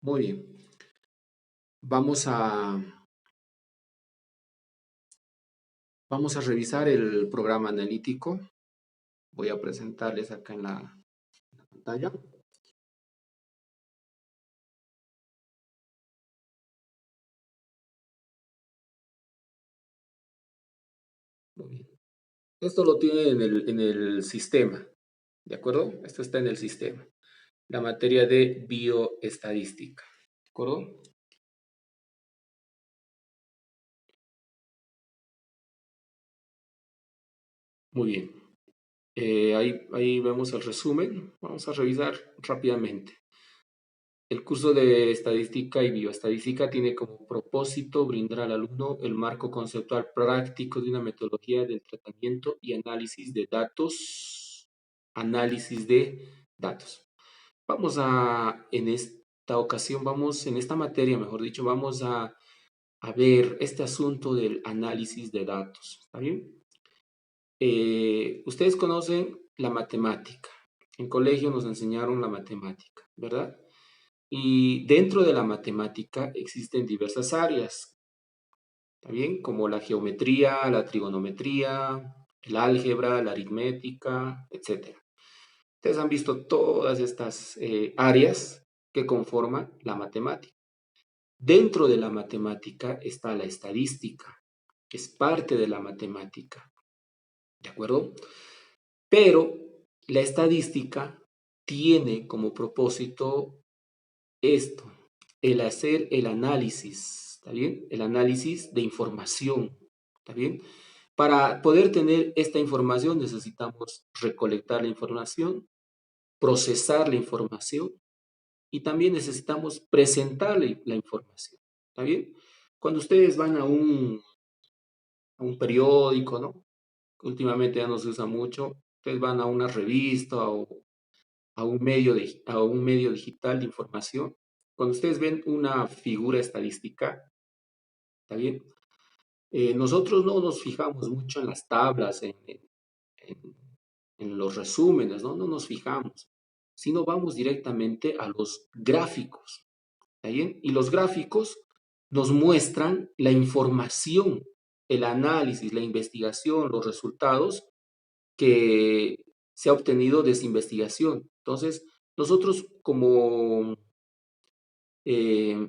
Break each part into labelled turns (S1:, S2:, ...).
S1: Muy bien. Vamos a, vamos a revisar el programa analítico. Voy a presentarles acá en la pantalla. Muy bien. Esto lo tiene en el sistema, ¿de acuerdo? Esto está en el sistema. La materia de bioestadística, ¿de acuerdo? Muy bien. Ahí vemos el resumen. Vamos a revisar rápidamente. El curso de Estadística y Bioestadística tiene como propósito brindar al alumno el marco conceptual práctico de una metodología del tratamiento y análisis de datos. Análisis de datos. En esta ocasión, en esta materia, mejor dicho, vamos a ver este asunto del análisis de datos. ¿Está bien? Ustedes conocen la matemática. En colegio nos enseñaron la matemática, ¿verdad? Y dentro de la matemática existen diversas áreas, ¿está bien? Como la geometría, la trigonometría, el álgebra, la aritmética, etcétera. Ustedes han visto todas estas áreas que conforman la matemática. Dentro de la matemática está la estadística, que es parte de la matemática, ¿de acuerdo? Pero la estadística tiene como propósito esto, el hacer el análisis, ¿está bien? El análisis de información, ¿está bien? Para poder tener esta información necesitamos recolectar la información, procesar la información y también necesitamos presentarle la información, ¿está bien? Cuando ustedes van a un periódico, ¿no? Últimamente ya no se usa mucho, ustedes van a una revista o a un medio digital de información. Cuando ustedes ven una figura estadística, ¿está bien? Nosotros no nos fijamos mucho en las tablas, en- en los resúmenes, ¿no? No nos fijamos, sino vamos directamente a los gráficos, ¿está bien? Y los gráficos nos muestran la información, el análisis, la investigación, los resultados que se ha obtenido de esa investigación. Entonces, nosotros como eh,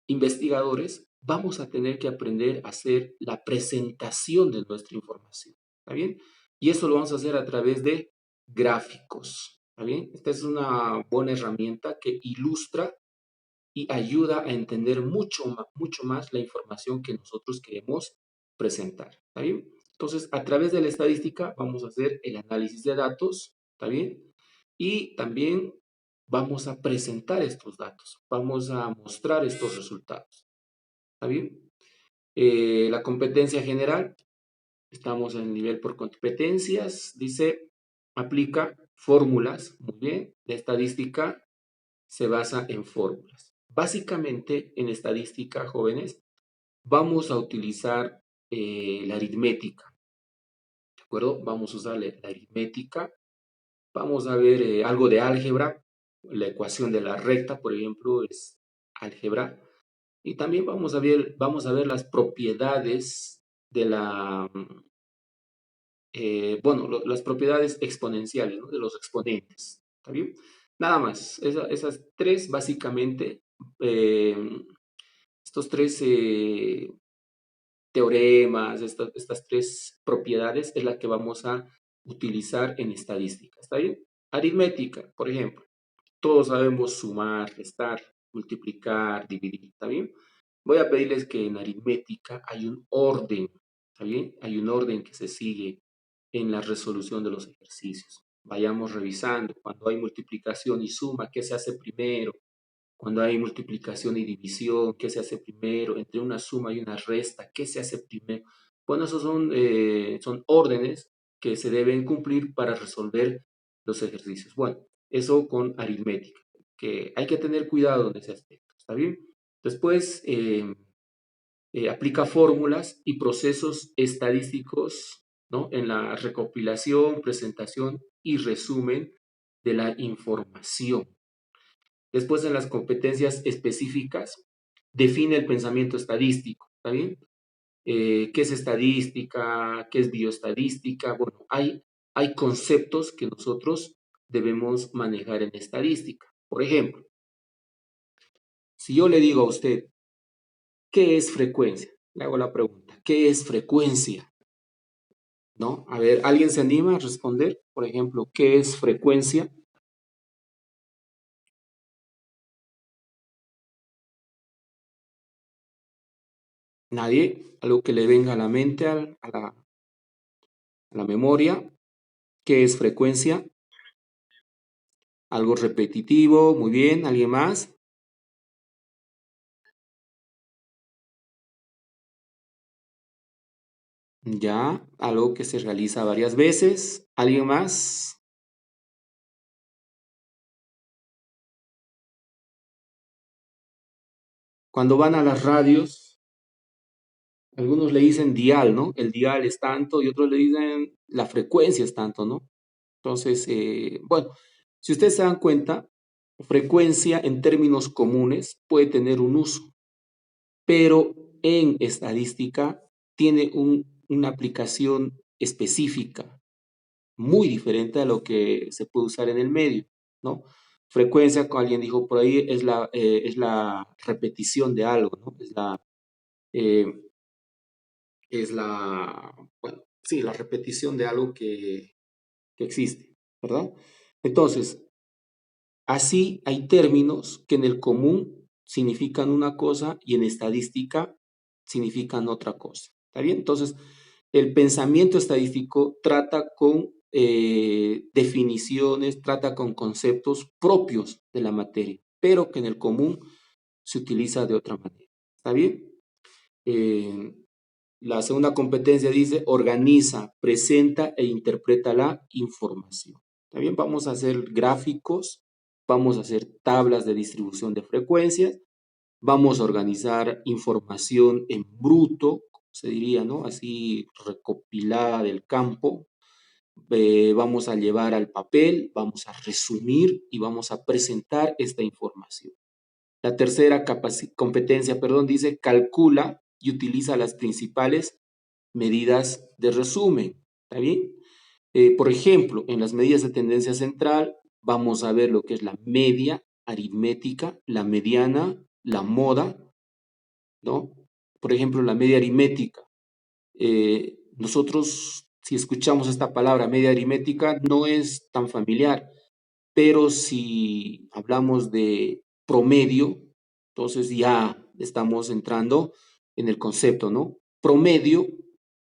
S1: investigadores vamos a tener que aprender a hacer la presentación de nuestra información, ¿está bien? Y eso lo vamos a hacer a través de gráficos, ¿está bien? Esta es una buena herramienta que ilustra y ayuda a entender mucho más la información que nosotros queremos presentar, ¿está bien? Entonces, a través de la estadística vamos a hacer el análisis de datos, ¿está bien? Y también vamos a presentar estos datos, vamos a mostrar estos resultados, ¿está bien? La competencia general, estamos en el nivel por competencias, dice, aplica fórmulas, muy bien, la estadística se basa en fórmulas. Básicamente, en estadística, jóvenes, vamos a utilizar la aritmética, ¿de acuerdo? Vamos a usar la aritmética, vamos a ver algo de álgebra, la ecuación de la recta, por ejemplo, es álgebra, y también vamos a ver las propiedades de las propiedades exponenciales, ¿no? De los exponentes, ¿está bien? Nada más, esas tres básicamente, eh, estos tres teoremas, estas tres propiedades es la que vamos a utilizar en estadística, ¿está bien? Aritmética, por ejemplo, todos sabemos sumar, restar, multiplicar, dividir, ¿está bien? Voy a pedirles que en aritmética hay un orden, ¿está bien? Hay un orden que se sigue en la resolución de los ejercicios. Vayamos revisando. Cuando hay multiplicación y suma, ¿qué se hace primero? Cuando hay multiplicación y división, ¿qué se hace primero? Entre una suma y una resta, ¿qué se hace primero? Bueno, esos son órdenes que se deben cumplir para resolver los ejercicios. Bueno, eso con aritmética, que hay que tener cuidado en ese aspecto, ¿está bien? Después, aplica fórmulas y procesos estadísticos, ¿no? En la recopilación, presentación y resumen de la información. Después, en las competencias específicas, define el pensamiento estadístico, ¿está bien? ¿Qué es estadística? ¿Qué es bioestadística? Bueno, hay conceptos que nosotros debemos manejar en estadística. Por ejemplo, si yo le digo a usted, ¿qué es frecuencia? Le hago la pregunta, ¿qué es frecuencia? ¿No? A ver, ¿alguien se anima a responder? Por ejemplo, ¿qué es frecuencia? Nadie. Algo que le venga a la mente, a la memoria. ¿Qué es frecuencia? Algo repetitivo. Muy bien. ¿Alguien más? Ya. Algo que se realiza varias veces. ¿Alguien más? Cuando van a las radios, algunos le dicen dial, ¿no? El dial es tanto y otros le dicen la frecuencia es tanto, ¿no? Entonces, bueno, si ustedes se dan cuenta, frecuencia en términos comunes puede tener un uso, pero en estadística tiene una aplicación específica, muy diferente a lo que se puede usar en el medio, ¿no? Frecuencia, como alguien dijo por ahí, es la repetición de algo, ¿no? Eh, bueno, sí, la repetición de algo que existe, ¿verdad? Entonces, así hay términos que en el común significan una cosa y en estadística significan otra cosa. ¿Está bien? Entonces, el pensamiento estadístico trata con definiciones, trata con conceptos propios de la materia, pero que en el común se utiliza de otra manera. ¿Está bien? Eh, la segunda competencia dice organiza, presenta e interpreta la información. También vamos a hacer gráficos, vamos a hacer tablas de distribución de frecuencias, vamos a organizar información en bruto, como se diría, ¿no? Así recopilada del campo. Vamos a llevar al papel, vamos a resumir y vamos a presentar esta información. La tercera competencia, perdón, dice calcula y utiliza las principales medidas de resumen. ¿Está bien? Por ejemplo, en las medidas de tendencia central vamos a ver lo que es la media aritmética, la mediana, la moda, ¿no? Por ejemplo, la media aritmética. Nosotros, si escuchamos esta palabra media aritmética, no es tan familiar, pero si hablamos de promedio, entonces ya estamos entrando en el concepto, ¿no? Promedio,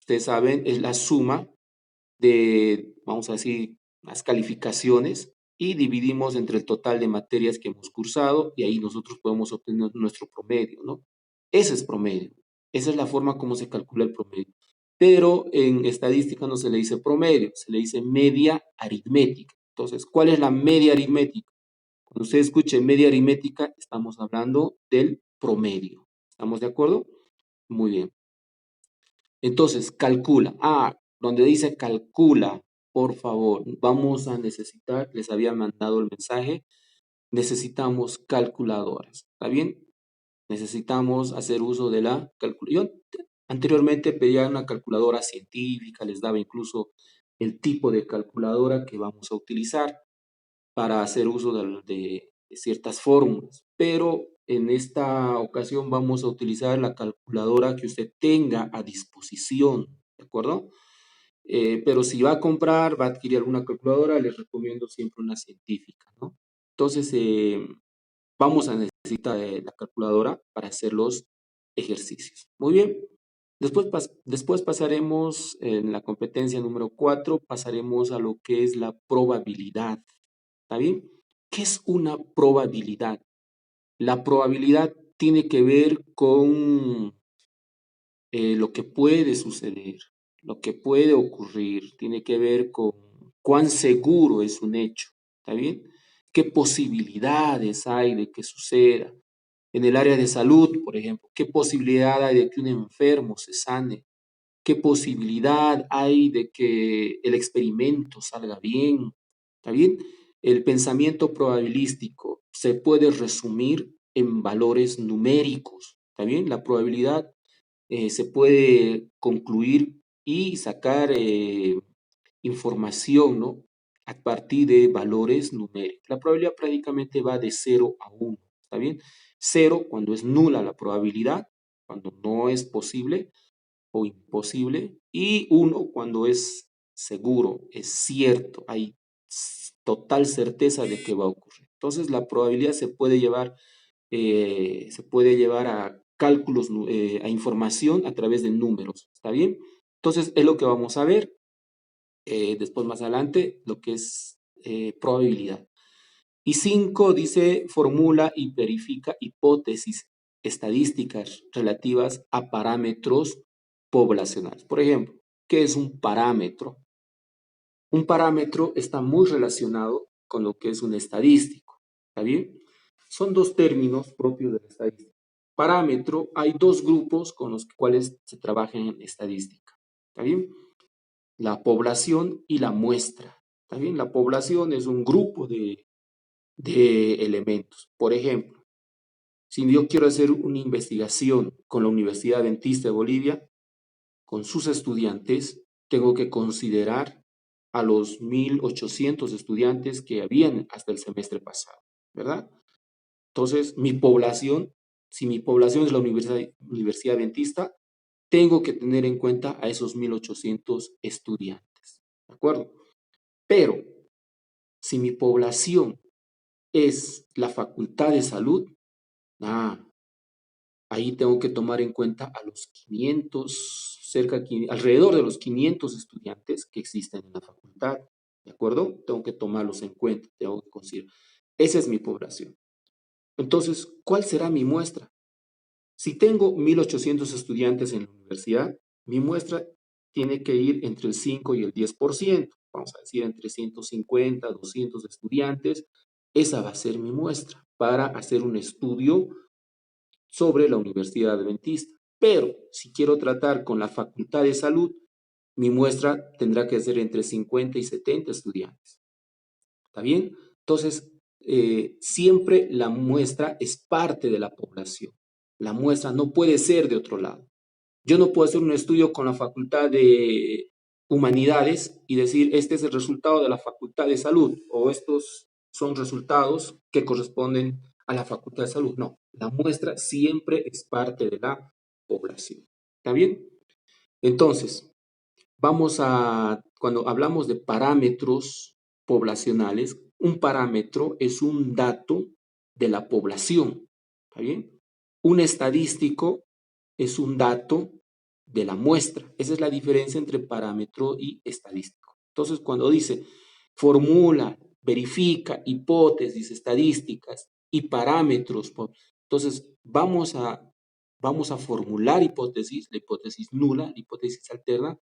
S1: ustedes saben, es la suma de, vamos a decir, las calificaciones y dividimos entre el total de materias que hemos cursado y ahí nosotros podemos obtener nuestro promedio, ¿no? Ese es promedio. Esa es la forma como se calcula el promedio. Pero en estadística no se le dice promedio, se le dice media aritmética. Entonces, ¿cuál es la media aritmética? Cuando usted escuche media aritmética, estamos hablando del promedio. ¿Estamos de acuerdo? Muy bien. Entonces, calcula. Donde dice calcula, por favor, vamos a necesitar, les había mandado el mensaje, necesitamos calculadoras. ¿Está bien? Necesitamos hacer uso de la calculadora. Yo anteriormente pedía una calculadora científica, les daba incluso el tipo de calculadora que vamos a utilizar para hacer uso de ciertas fórmulas, pero en esta ocasión vamos a utilizar la calculadora que usted tenga a disposición, ¿de acuerdo? Pero si va a comprar, va a adquirir alguna calculadora, les recomiendo siempre una científica, ¿no? Entonces, vamos a necesitar la calculadora para hacer los ejercicios. Muy bien. Después pasaremos en la competencia número 4, pasaremos a lo que es la probabilidad. ¿Está bien? ¿Qué es una probabilidad? La probabilidad tiene que ver con lo que puede suceder, lo que puede ocurrir, tiene que ver con cuán seguro es un hecho. ¿Está bien? ¿Qué posibilidades hay de que suceda? En el área de salud, por ejemplo, ¿qué posibilidad hay de que un enfermo se sane? ¿Qué posibilidad hay de que el experimento salga bien? ¿Está bien? El pensamiento probabilístico se puede resumir en valores numéricos, ¿está bien? La probabilidad se puede concluir y sacar información, ¿no? A partir de valores numéricos. La probabilidad prácticamente va de 0 a 1, ¿está bien? 0 cuando es nula la probabilidad, cuando no es posible o imposible, y 1 cuando es seguro, es cierto, hay total certeza de que va a ocurrir. Entonces la probabilidad se puede llevar a cálculos, a información a través de números, ¿está bien? Entonces es lo que vamos a ver después más adelante, lo que es probabilidad. Y 5 dice, formula y verifica hipótesis estadísticas relativas a parámetros poblacionales. Por ejemplo, ¿qué es un parámetro? Un parámetro está muy relacionado con lo que es un estadístico, ¿está bien? Son dos términos propios de la estadística. Parámetro, hay dos grupos con los cuales se trabaja en estadística, ¿está bien? La población y la muestra, ¿está bien? La población es un grupo de elementos. Por ejemplo, si yo quiero hacer una investigación con la Universidad Adventista de Bolivia, con sus estudiantes, tengo que considerar a los 1.800 estudiantes que habían hasta el semestre pasado, ¿verdad? Entonces, mi población, si mi población es la Universidad Adventista, tengo que tener en cuenta a esos 1.800 estudiantes, ¿de acuerdo? Pero, si mi población es la Facultad de Salud, ah, ahí tengo que tomar en cuenta a los 500, alrededor de los 500 estudiantes que existen en la facultad, ¿de acuerdo? Tengo que tomarlos en cuenta, tengo que considerar. Esa es mi población. Entonces, ¿cuál será mi muestra? Si tengo 1.800 estudiantes en la universidad, mi muestra tiene que ir entre el 5 y el 10%, vamos a decir entre 150, 200 estudiantes. Esa va a ser mi muestra para hacer un estudio sobre la Universidad Adventista. Pero si quiero tratar con la Facultad de Salud, mi muestra tendrá que ser entre 50 y 70 estudiantes. ¿Está bien? Entonces, siempre la muestra es parte de la población. La muestra no puede ser de otro lado. Yo no puedo hacer un estudio con la Facultad de Humanidades y decir, este es el resultado de la Facultad de Salud o estos son resultados que corresponden a la Facultad de Salud. No, la muestra siempre es parte de la población. ¿Está bien? Entonces, cuando hablamos de parámetros poblacionales, un parámetro es un dato de la población. ¿Está bien? Un estadístico es un dato de la muestra. Esa es la diferencia entre parámetro y estadístico. Entonces, cuando dice formula, verifica, hipótesis, estadísticas y parámetros, entonces vamos a formular hipótesis, la hipótesis nula, la hipótesis alterna,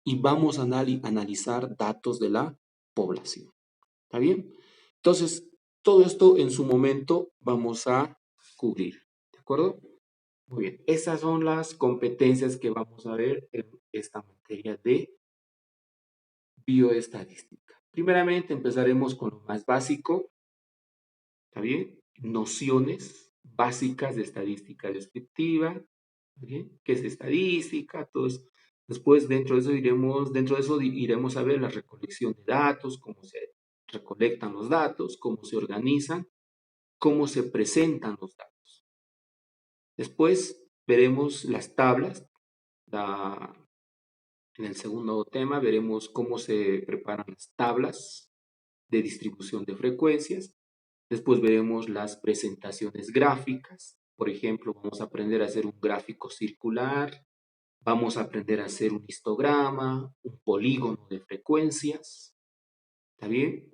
S1: y vamos a analizar datos de la población. ¿Está bien? Entonces, todo esto en su momento vamos a cubrir. ¿De acuerdo? Muy bien, esas son las competencias que vamos a ver en esta materia de bioestadística. Primeramente empezaremos con lo más básico, ¿está bien? Nociones básicas de estadística descriptiva, ¿está bien? ¿Qué es estadística? Todo eso. Después dentro de eso iremos a ver la recolección de datos, cómo se recolectan los datos, cómo se organizan, cómo se presentan los datos. Después veremos las tablas. En el segundo tema veremos cómo se preparan las tablas de distribución de frecuencias. Después veremos las presentaciones gráficas. Por ejemplo, vamos a aprender a hacer un gráfico circular. Vamos a aprender a hacer un histograma, un polígono de frecuencias. ¿Está bien?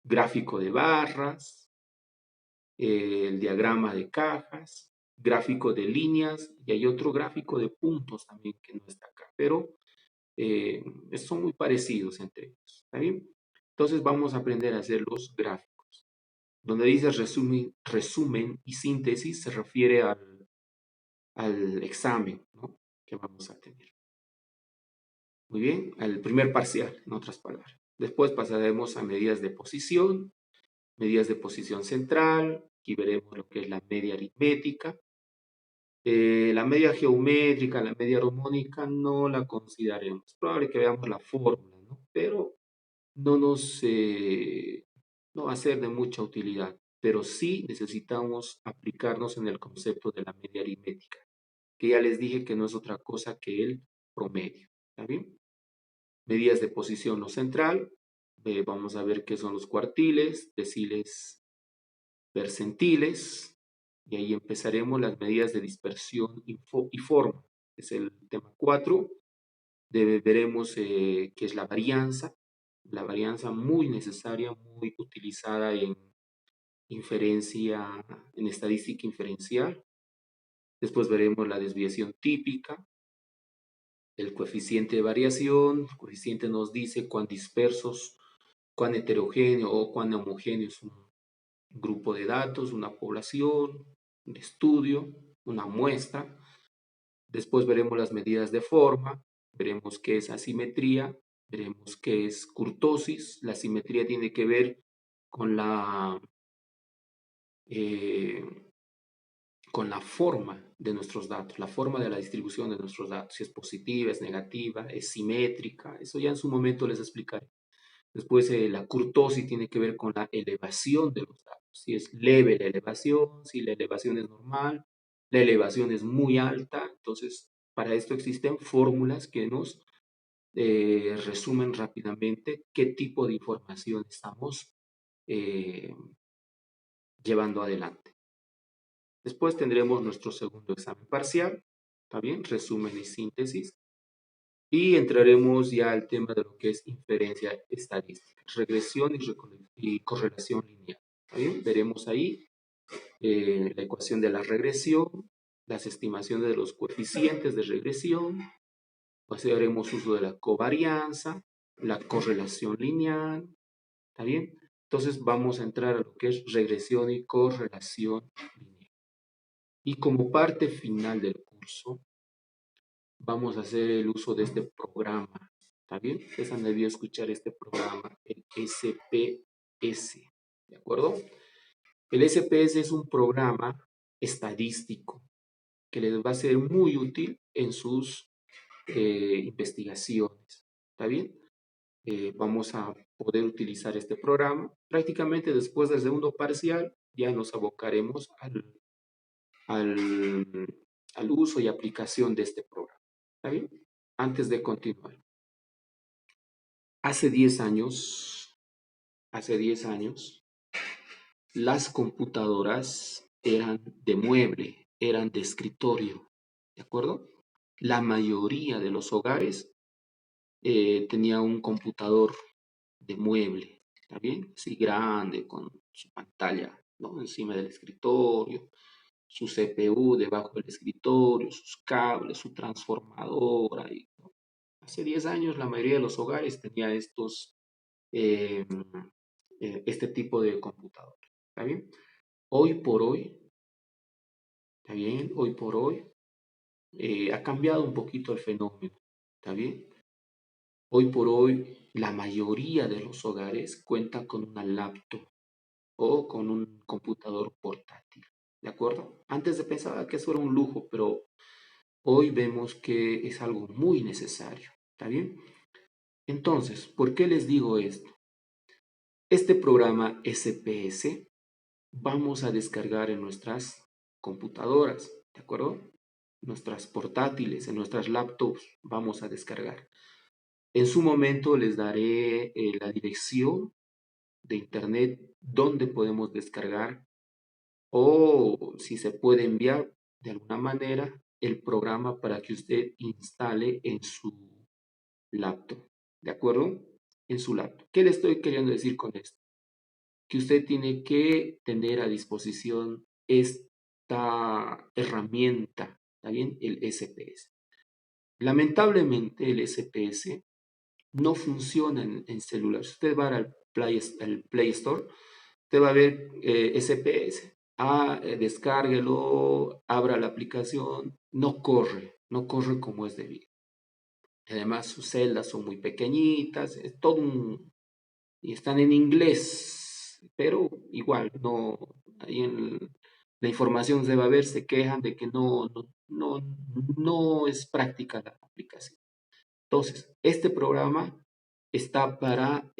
S1: Gráfico de barras, el diagrama de cajas, gráfico de líneas y hay otro gráfico de puntos también que no está acá, pero son muy parecidos entre ellos. ¿Está bien? Entonces vamos a aprender a hacer los gráficos. Donde dice resumen y síntesis se refiere al examen, ¿no?, que vamos a tener. Muy bien, al primer parcial, en otras palabras. Después pasaremos a medidas de posición central, Aquí veremos lo que es la media aritmética. La media geométrica, la media armónica no la consideraremos. Es probable que veamos la fórmula, ¿no? Pero no no va a ser de mucha utilidad. Pero sí necesitamos aplicarnos en el concepto de la media aritmética, que ya les dije que no es otra cosa que el promedio. ¿Está bien? Medidas de posición no central. Vamos a ver qué son los cuartiles, deciles, percentiles, y ahí empezaremos las medidas de dispersión y forma. Es el tema 4. Veremos qué es la varianza muy necesaria, muy utilizada en inferencia, en estadística inferencial. Después veremos la desviación típica, el coeficiente de variación. El coeficiente nos dice cuán dispersos, cuán heterogéneo o cuán homogéneo es un grupo de datos, una población, un estudio, una muestra. Después veremos las medidas de forma, veremos qué es asimetría, veremos qué es kurtosis. La asimetría tiene que ver con eh, con la forma de nuestros datos, la forma de la distribución de nuestros datos, si es positiva, es negativa, es simétrica, eso ya en su momento les explicaré. Después la kurtosis tiene que ver con la elevación de los datos, si es leve la elevación, si la elevación es normal, la elevación es muy alta. Entonces para esto existen fórmulas que nos resumen rápidamente qué tipo de información estamos eh, llevando adelante. Después tendremos nuestro segundo examen parcial, ¿está bien? Resumen y síntesis. Y entraremos ya al tema de lo que es inferencia estadística, regresión y correlación lineal. ¿Está bien? Veremos ahí la ecuación de la regresión, las estimaciones de los coeficientes de regresión, haremos uso de la covarianza, la correlación lineal. ¿Está bien? Entonces vamos a entrar a lo que es regresión y correlación lineal. Y como parte final del curso, vamos a hacer el uso de este programa. ¿Está bien? Ustedes han debido escuchar este programa, el SPS. ¿De acuerdo? El SPS es un programa estadístico que les va a ser muy útil en sus investigaciones. ¿Está bien? Vamos a poder utilizar este programa. Prácticamente después del segundo parcial ya nos abocaremos al, al uso y aplicación de este programa. ¿Está bien? Antes de continuar. Hace 10 años, las computadoras eran de mueble, eran de escritorio, ¿de acuerdo? La mayoría de los hogares tenía un computador de mueble, ¿está bien? Así grande, con su pantalla, ¿no? Encima del escritorio, su CPU debajo del escritorio, sus cables, su transformadora. ¿No? Hace 10 años la mayoría de los hogares tenía eh, este tipo de computador. ¿Está bien? Hoy por hoy, ¿está bien? Hoy por hoy ha cambiado un poquito el fenómeno. ¿Está bien? Hoy por hoy la mayoría de los hogares cuenta con una laptop o con un computador portátil. ¿De acuerdo? Antes se pensaba que eso era un lujo, pero hoy vemos que es algo muy necesario. ¿Está bien? Entonces, ¿por qué les digo esto? Este programa SPS vamos a descargar en nuestras computadoras, ¿de acuerdo? Nuestras portátiles, en nuestras laptops vamos a descargar. En su momento les daré la dirección de internet donde podemos descargar o si se puede enviar de alguna manera el programa para que usted instale en su laptop, ¿de acuerdo? En su laptop. ¿Qué le estoy queriendo decir con esto? Que usted tiene que tener a disposición esta herramienta, ¿está bien? El SPS. Lamentablemente el SPS no funciona en celular. Si usted va al Play Store, usted va a ver SPS. Descárguelo, abra la aplicación, no corre como es debido. Además, sus celdas son muy pequeñitas, y están en inglés, pero igual, no, ahí en la información se va a ver, se quejan de que no es práctica la aplicación. Entonces, este programa está para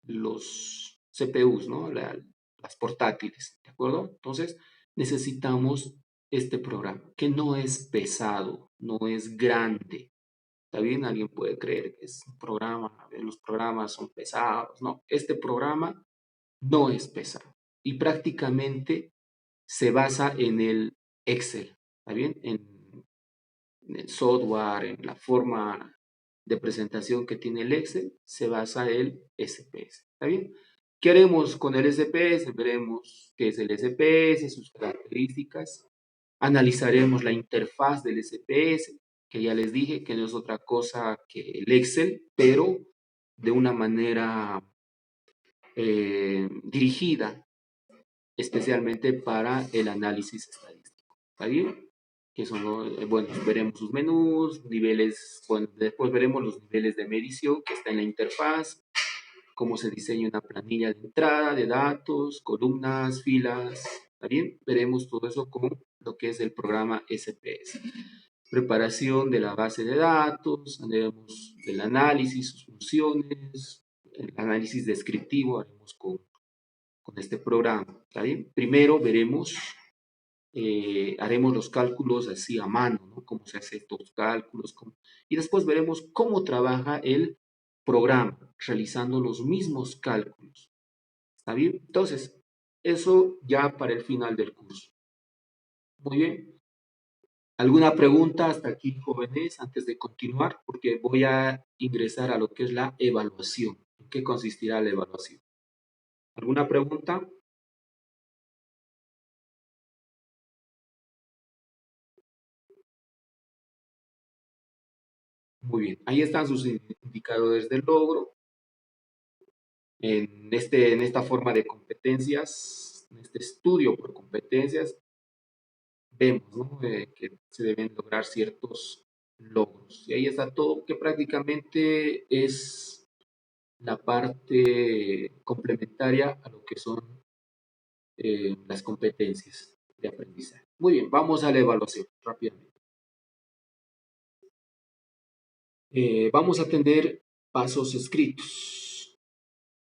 S1: los CPUs, ¿no? Las portátiles, ¿de acuerdo? Entonces, necesitamos este programa, que no es pesado, no es grande. ¿Está bien? Alguien puede creer que es un programa, los programas son pesados. No, este programa no es pesado y prácticamente se basa en el Excel, ¿está bien? En el software, en la forma de presentación que tiene el Excel, se basa el SPS, ¿está bien? ¿Qué haremos con el SPS? Veremos qué es el SPS, sus características, analizaremos la interfaz del SPS, que ya les dije que no es otra cosa que el Excel, pero de una manera dirigida especialmente para el análisis estadístico. ¿Está bien? Que son, bueno, veremos sus menús, niveles, bueno, después veremos los niveles de medición que está en la interfaz, cómo se diseña una planilla de entrada de datos, columnas, filas, ¿está bien? Veremos todo eso con lo que es el programa SPS. Preparación de la base de datos, haremos el análisis, sus funciones, el análisis descriptivo haremos con este programa, ¿está bien? Primero veremos, haremos los cálculos así a mano, ¿no? Cómo se hacen estos cálculos, y después veremos cómo trabaja el programa, realizando los mismos cálculos, ¿está bien? Entonces, eso ya para el final del curso. Muy bien. ¿Alguna pregunta hasta aquí, jóvenes, antes de continuar? Porque voy a ingresar a lo que es la evaluación. ¿En qué consistirá la evaluación? ¿Alguna pregunta? Muy bien, ahí están sus indicadores de logro. En esta forma de competencias, en este estudio por competencias, vemos, ¿no? Que se deben lograr ciertos logros. Y ahí está todo, que prácticamente es la parte complementaria a lo que son las competencias de aprendizaje. Muy bien, vamos a la evaluación rápidamente. Vamos a tener pasos escritos.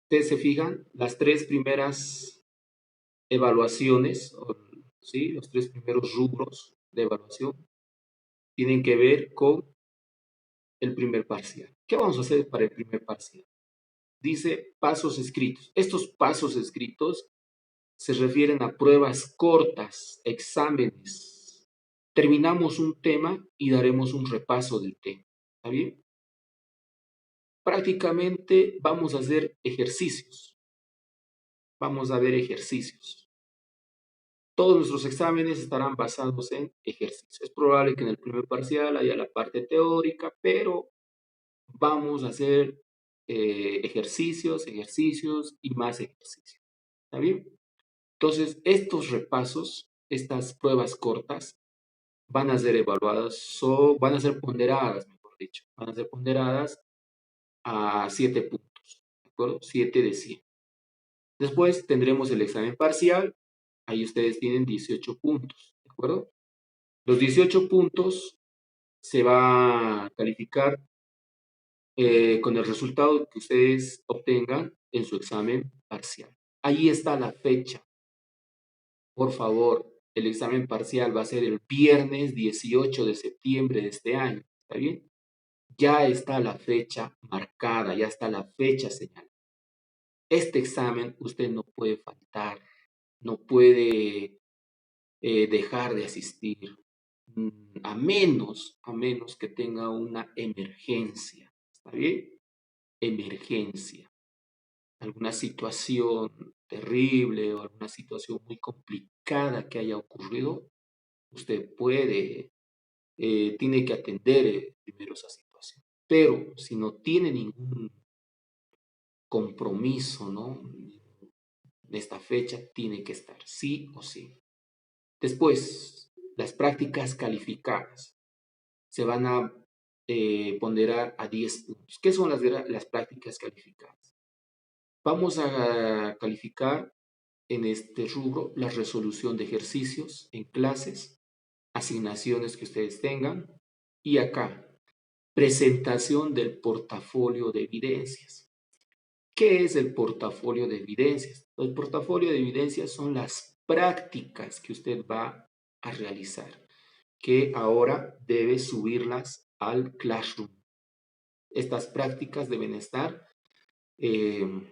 S1: Ustedes se fijan, las tres primeras evaluaciones, ¿sí? Los tres primeros rubros de evaluación tienen que ver con el primer parcial. ¿Qué vamos a hacer para el primer parcial? Dice pasos escritos. Estos pasos escritos se refieren a pruebas cortas, exámenes. Terminamos un tema y daremos un repaso del tema. ¿Está bien? Prácticamente vamos a hacer ejercicios. Vamos a ver ejercicios. Todos nuestros exámenes estarán basados en ejercicios. Es probable que en el primer parcial haya la parte teórica, pero vamos a hacer ejercicios, ejercicios y más ejercicios. ¿Está bien? Entonces, estos repasos, estas pruebas cortas, van a ser evaluadas o van a ser ponderadas, mejor dicho. Van a ser ponderadas a 7 puntos. ¿De acuerdo? 7 de 100. Después tendremos el examen parcial. Ahí ustedes tienen 18 puntos. ¿De acuerdo? Los 18 puntos se va a calificar con el resultado que ustedes obtengan en su examen parcial. Ahí está la fecha. Por favor, el examen parcial va a ser el viernes 18 de septiembre de este año. ¿Está bien? Ya está la fecha marcada, ya está la fecha señalada. Este examen usted no puede faltar, no puede dejar de asistir, a menos que tenga una emergencia. ¿Está bien? Emergencia. Alguna situación terrible o alguna situación muy complicada que haya ocurrido, usted tiene que atender primero esa situación. Pero si no tiene ningún compromiso, ¿no? De esta fecha, tiene que estar, sí o sí. Después, las prácticas calificadas se van a ponderar a 10 puntos. ¿Qué son las prácticas calificadas? Vamos a calificar en este rubro la resolución de ejercicios en clases, asignaciones que ustedes tengan, y acá, presentación del portafolio de evidencias. ¿Qué es el portafolio de evidencias? El portafolio de evidencias son las prácticas que usted va a realizar, que ahora debe subirlas al Classroom. Estas prácticas deben estar en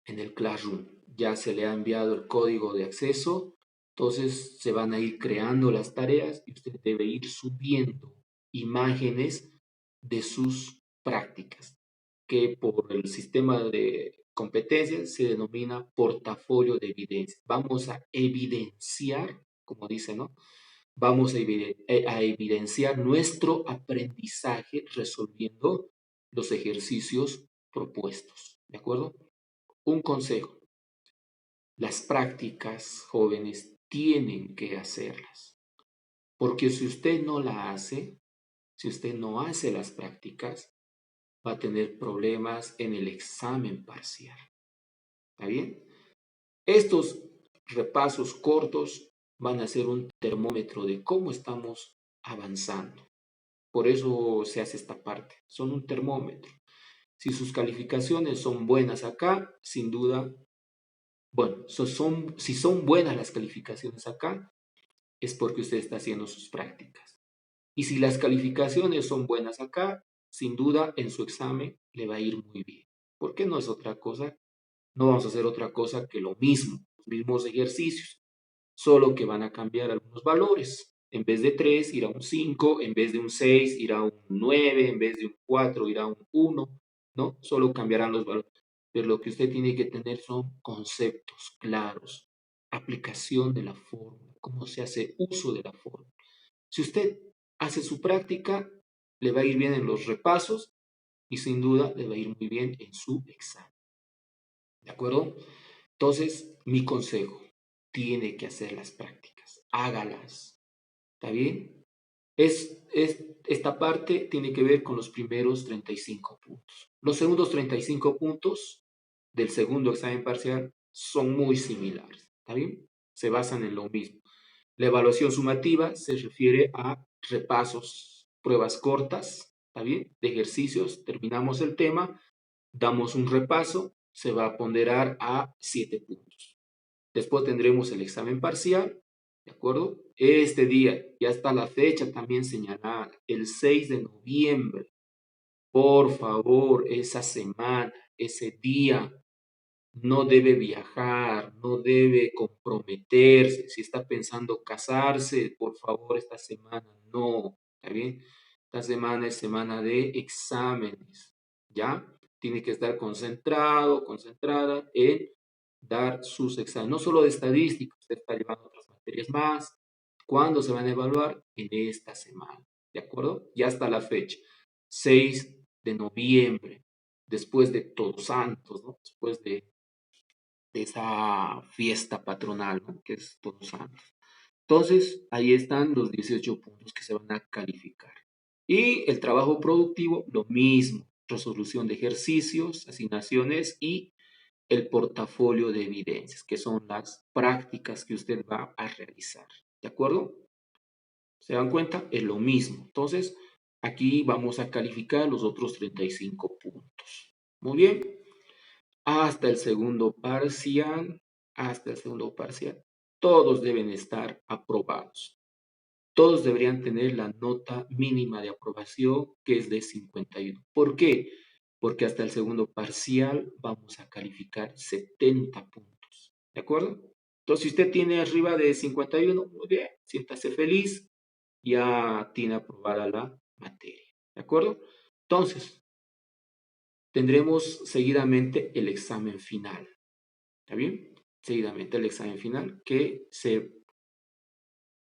S1: el Classroom. Ya se le ha enviado el código de acceso, entonces se van a ir creando las tareas y usted debe ir subiendo imágenes de sus prácticas, que por el sistema de competencias se denomina portafolio de evidencia. Vamos a evidenciar, como dice, ¿no? Vamos a evidenciar nuestro aprendizaje resolviendo los ejercicios propuestos, ¿de acuerdo? Un consejo: las prácticas, jóvenes, tienen que hacerlas, porque si usted no la hace, si usted no hace las prácticas, va a tener problemas en el examen parcial. ¿Está bien? Estos repasos cortos van a ser un termómetro de cómo estamos avanzando. Por eso se hace esta parte. Son un termómetro. Si sus calificaciones son buenas acá, sin duda, bueno, si son buenas las calificaciones acá, es porque usted está haciendo sus prácticas. Y si las calificaciones son buenas acá, sin duda en su examen le va a ir muy bien. Porque no es otra cosa, no vamos a hacer otra cosa que lo mismo, los mismos ejercicios, solo que van a cambiar algunos valores. En vez de 3 irá un 5, en vez de un 6 irá un 9, en vez de un 4 irá un 1, ¿no? Solo cambiarán los valores. Pero lo que usted tiene que tener son conceptos claros, aplicación de la fórmula, cómo se hace uso de la fórmula. Si usted hace su práctica, le va a ir bien en los repasos y sin duda le va a ir muy bien en su examen. ¿De acuerdo? Entonces, mi consejo, tiene que hacer las prácticas, hágalas. ¿Está bien? Esta parte tiene que ver con los primeros 35 puntos. Los segundos 35 puntos del segundo examen parcial son muy similares. ¿Está bien? Se basan en lo mismo. La evaluación sumativa se refiere a repasos, pruebas cortas, ¿está bien? De ejercicios, terminamos el tema, damos un repaso, se va a ponderar a 7 puntos. Después tendremos el examen parcial, ¿de acuerdo? Este día, ya está la fecha también señalada, el 6 de noviembre. Por favor, esa semana, ese día, no debe viajar, no debe comprometerse. Si está pensando casarse, por favor, esta semana no, ¿está bien? Esta semana es semana de exámenes, ¿ya? Tiene que estar concentrado, concentrada en dar sus exámenes, no solo de estadística, usted está llevando otras materias más. ¿Cuándo se van a evaluar? En esta semana, ¿de acuerdo? Ya está la fecha, 6 de noviembre, después de Todos Santos, ¿no? Después de esa fiesta patronal, ¿no? Que es Todos Santos. Entonces, ahí están los 18 puntos que se van a calificar. Y el trabajo productivo, lo mismo, resolución de ejercicios, asignaciones y el portafolio de evidencias, que son las prácticas que usted va a realizar. ¿De acuerdo? ¿Se dan cuenta? Es lo mismo. Entonces, aquí vamos a calificar los otros 35 puntos. Muy bien. Hasta el segundo parcial, hasta el segundo parcial, todos deben estar aprobados. Todos deberían tener la nota mínima de aprobación, que es de 51. ¿Por qué? Porque hasta el segundo parcial vamos a calificar 70 puntos. ¿De acuerdo? Entonces, si usted tiene arriba de 51, muy bien, siéntase feliz, ya tiene aprobada la materia. ¿De acuerdo? Entonces, tendremos seguidamente el examen final. ¿Está bien? Seguidamente el examen final que se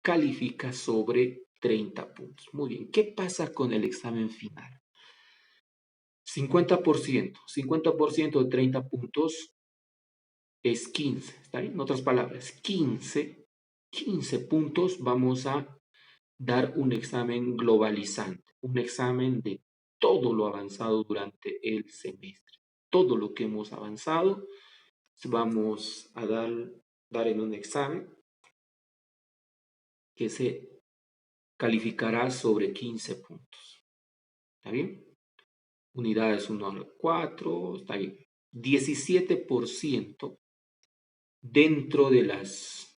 S1: califica sobre 30 puntos. Muy bien, ¿qué pasa con el examen final? 50% de 30 puntos es 15, ¿está bien? En otras palabras, 15 puntos vamos a dar un examen globalizante, un examen de todo lo avanzado durante el semestre. Todo lo que hemos avanzado, vamos a dar dar en un examen que se calificará sobre 15 puntos. ¿Está bien? Unidades 1 a 4, está bien. 17% dentro de las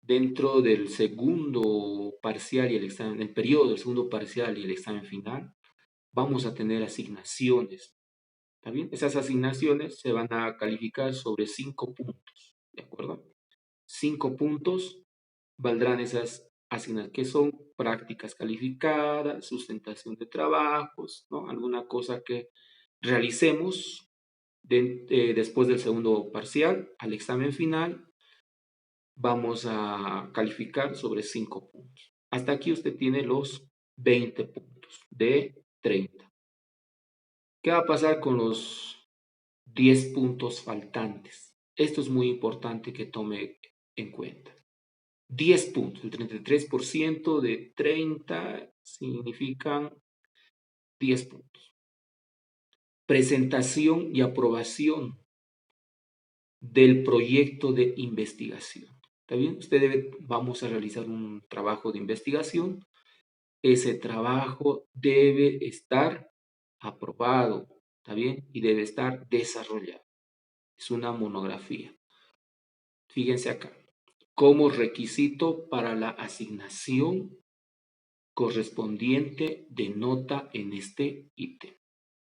S1: dentro del segundo parcial y el examen, el periodo del segundo parcial y el examen final, vamos a tener asignaciones. ¿Está bien? Esas asignaciones se van a calificar sobre 5 puntos. ¿De acuerdo? 5 puntos valdrán esas asignaciones, que son prácticas calificadas, sustentación de trabajos, ¿no? Alguna cosa que realicemos después del segundo parcial al examen final, vamos a calificar sobre 5 puntos. Hasta aquí usted tiene los 20 puntos de 30. ¿Qué va a pasar con los 10 puntos faltantes? Esto es muy importante que tome en cuenta. 10 puntos, el 33% de 30 significan 10 puntos. Presentación y aprobación del proyecto de investigación. ¿Está bien? Vamos a realizar un trabajo de investigación. Ese trabajo debe estar aprobado, ¿está bien? Y debe estar desarrollado. Es una monografía. Fíjense acá. Como requisito para la asignación correspondiente de nota en este ítem.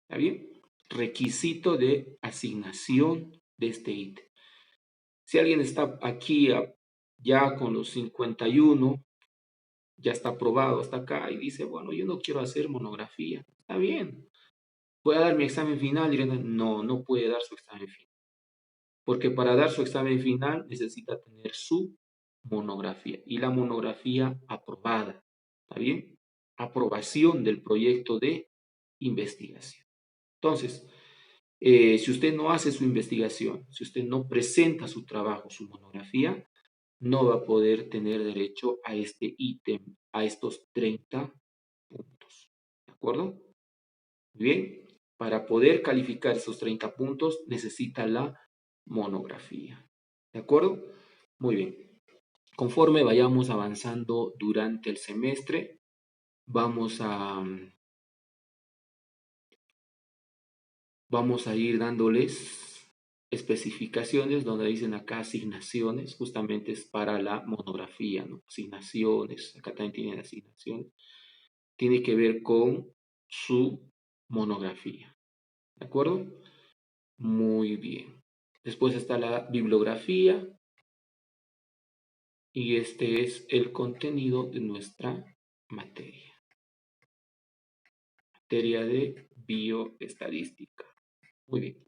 S1: ¿Está bien? Requisito de asignación de este ítem. Si alguien está aquí ya con los 51, ya está aprobado hasta acá y dice, bueno, yo no quiero hacer monografía. Está bien. ¿Voy a dar mi examen final? No, no puede dar su examen final. Porque para dar su examen final necesita tener su monografía. Y la monografía aprobada. ¿Está bien? Aprobación del proyecto de investigación. Entonces, si usted no hace su investigación, si usted no presenta su trabajo, su monografía, no va a poder tener derecho a este ítem, a estos 30 puntos. ¿De acuerdo? Bien, para poder calificar esos 30 puntos necesita la monografía. ¿De acuerdo? Muy bien. Conforme vayamos avanzando durante el semestre, vamos a ir dándoles especificaciones donde dicen acá asignaciones, justamente es para la monografía, ¿no? Asignaciones, acá también tienen asignaciones. Tiene que ver con su monografía. ¿De acuerdo? Muy bien. Después está la bibliografía y este es el contenido de nuestra materia. Materia de bioestadística. Muy bien.